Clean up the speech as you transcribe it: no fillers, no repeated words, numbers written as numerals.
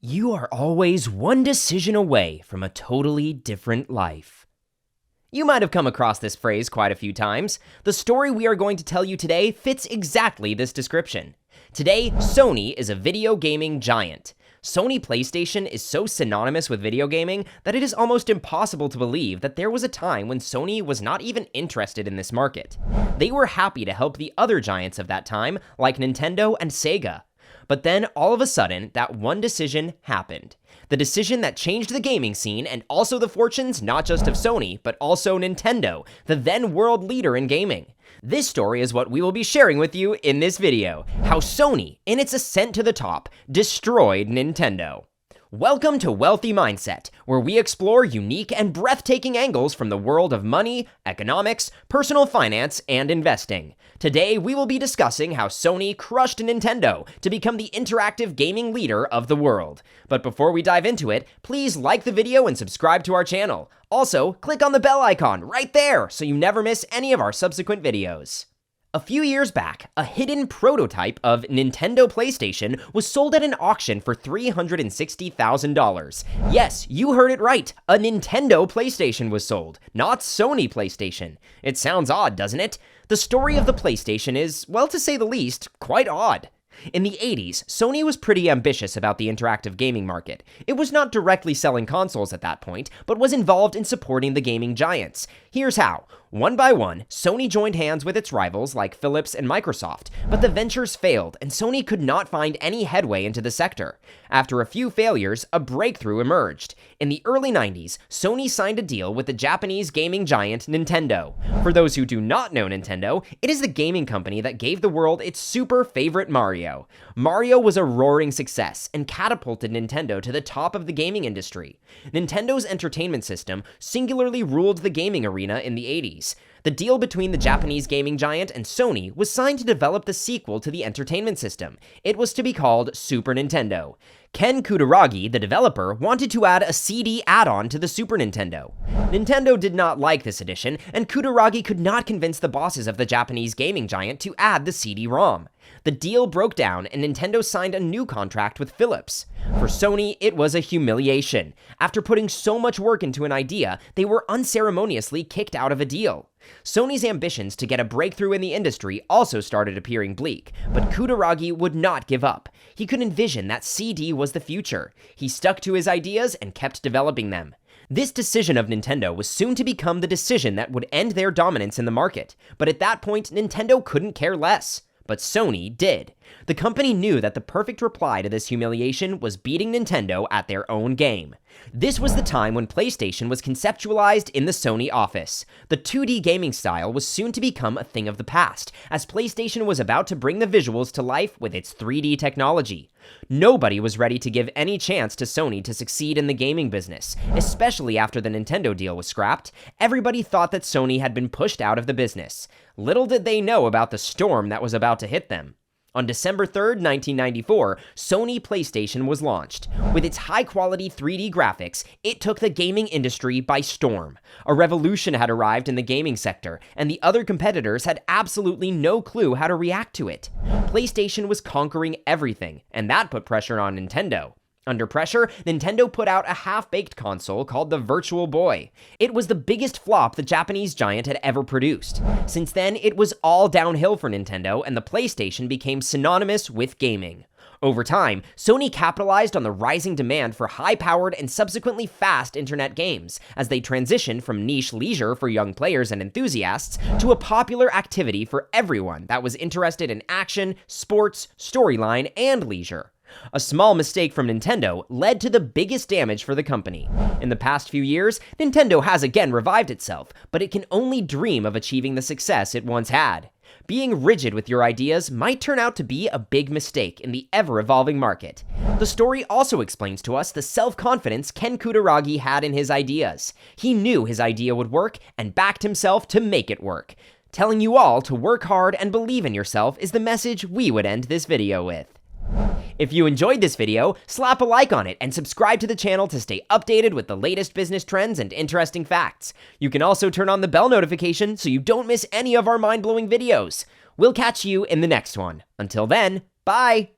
You are always one decision away from a totally different life. You might have come across this phrase quite a few times. The story we are going to tell you today fits exactly this description. Today, Sony is a video gaming giant. Sony PlayStation is so synonymous with video gaming that it is almost impossible to believe that there was a time when Sony was not even interested in this market. They were happy to help the other giants of that time, like Nintendo and Sega. But then, all of a sudden, that one decision happened. The decision that changed the gaming scene and also the fortunes not just of Sony, but also Nintendo, the then world leader in gaming. This story is what we will be sharing with you in this video. How Sony, in its ascent to the top, destroyed Nintendo. Welcome to Wealthy Mindset, where we explore unique and breathtaking angles from the world of money, economics, personal finance, and investing. Today, we will be discussing how Sony crushed Nintendo to become the interactive gaming leader of the world. But before we dive into it, please like the video and subscribe to our channel. Also, click on the bell icon right there so you never miss any of our subsequent videos. A few years back, a hidden prototype of Nintendo PlayStation was sold at an auction for $360,000. Yes, you heard it right. A Nintendo PlayStation was sold, not Sony PlayStation. It sounds odd, doesn't it? The story of the PlayStation is, well, to say the least, quite odd. In the 80s, Sony was pretty ambitious about the interactive gaming market. It was not directly selling consoles at that point, but was involved in supporting the gaming giants. Here's how. One by one, Sony joined hands with its rivals like Philips and Microsoft, but the ventures failed and Sony could not find any headway into the sector. After a few failures, a breakthrough emerged. In the early 90s, Sony signed a deal with the Japanese gaming giant Nintendo. For those who do not know Nintendo, it is the gaming company that gave the world its super favorite Mario. Mario was a roaring success and catapulted Nintendo to the top of the gaming industry. Nintendo's entertainment system singularly ruled the gaming arena in the 80s. The deal between the Japanese gaming giant and Sony was signed to develop the sequel to the entertainment system. It was to be called Super Nintendo. Ken Kutaragi, the developer, wanted to add a CD add-on to the Super Nintendo. Nintendo did not like this addition, and Kutaragi could not convince the bosses of the Japanese gaming giant to add the CD-ROM. The deal broke down, and Nintendo signed a new contract with Philips. For Sony, it was a humiliation. After putting so much work into an idea, they were unceremoniously kicked out of a deal. Sony's ambitions to get a breakthrough in the industry also started appearing bleak, but Kutaragi would not give up. He could envision that CD was the future. He stuck to his ideas and kept developing them. This decision of Nintendo was soon to become the decision that would end their dominance in the market, but at that point, Nintendo couldn't care less. But Sony did. The company knew that the perfect reply to this humiliation was beating Nintendo at their own game. This was the time when PlayStation was conceptualized in the Sony office. The 2D gaming style was soon to become a thing of the past, as PlayStation was about to bring the visuals to life with its 3D technology. Nobody was ready to give any chance to Sony to succeed in the gaming business, especially after the Nintendo deal was scrapped. Everybody thought that Sony had been pushed out of the business. Little did they know about the storm that was about to hit them. On December 3rd, 1994, Sony PlayStation was launched. With its high-quality 3D graphics, it took the gaming industry by storm. A revolution had arrived in the gaming sector, and the other competitors had absolutely no clue how to react to it. PlayStation was conquering everything, and that put pressure on Nintendo. Under pressure, Nintendo put out a half-baked console called the Virtual Boy. It was the biggest flop the Japanese giant had ever produced. Since then, it was all downhill for Nintendo, and the PlayStation became synonymous with gaming. Over time, Sony capitalized on the rising demand for high-powered and subsequently fast internet games, as they transitioned from niche leisure for young players and enthusiasts to a popular activity for everyone that was interested in action, sports, storyline, and leisure. A small mistake from Nintendo led to the biggest damage for the company. In the past few years, Nintendo has again revived itself, but it can only dream of achieving the success it once had. Being rigid with your ideas might turn out to be a big mistake in the ever-evolving market. The story also explains to us the self-confidence Ken Kutaragi had in his ideas. He knew his idea would work and backed himself to make it work. Telling you all to work hard and believe in yourself is the message we would end this video with. If you enjoyed this video, slap a like on it and subscribe to the channel to stay updated with the latest business trends and interesting facts. You can also turn on the bell notification so you don't miss any of our mind-blowing videos. We'll catch you in the next one. Until then, bye!